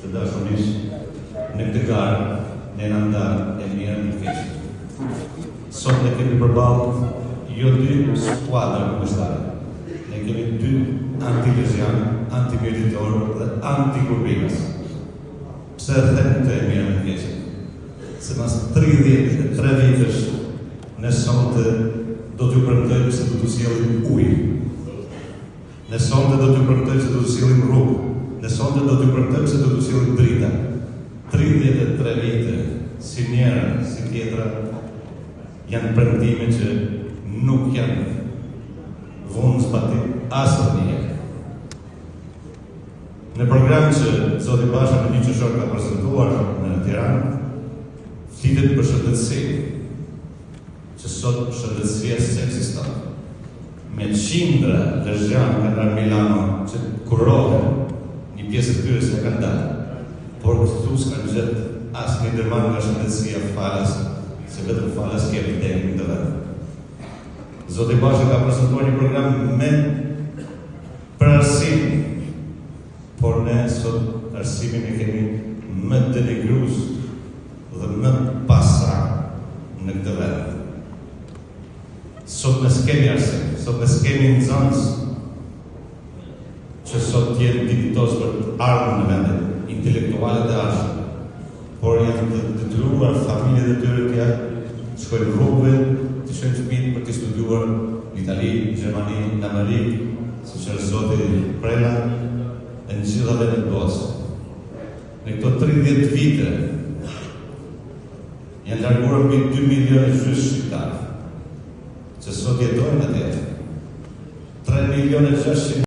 të dashurisë në këtë garë në nëndarë e mirë në të keqë. Sot ne kemi përballë jo dy skuadra kundërshtare. Ne kemi dy anti-lezian, anti-mjeditor dhe anti-kurbinas. Pse them të e mirë në të keqë? Se mas 33 vitësh ne sonte do t'ju premtojmë se do t'u sjellim ujë. Ne sonte do t'ju premtojmë se do t'u sjellim rrugë. Ne sonte do t'ju premtojmë se do t'u sjellim drita. 33 vite, si njëra, si tjetra, janë premtime që nuk janë vonë zbatim asnjë herë. Në program që Zoti Basha me një qëshor ka prezentuar në Tiranë, flitet për shëndetësi, që sot shëndetësia s'ekziston. Me qindra lezian nga nga Milano që kurohen, një pjesë të tyre se kanë dalë, por këtu s'kanë gjetë asë një dërman nga shëndetësia falas, se vetëm falas kemi demin të vetë. Zoti Basha ka prezentuar një program me për arsim, por ne sot arsimin e kemi më denigrues dhe më pasra në këtë vend. Sot ne s'kemi arsim, sot ne s'kemi nxënës që sot jenë divitos për ardhmën në vendet, intelektualet e arshëm, por janë të detyruar familjet e tyre të shkojnë rrugëve, të shkojnë shtëpitë për të studiuar në Itali, Gjermani, në Amerikë, siç është zoti Prela, e në gjitha vendet botë. Në këto 30 vite janë larguar mbi 2 milionë gjysh shqiptarë, që sot jetojnë atje. 3 milionë 600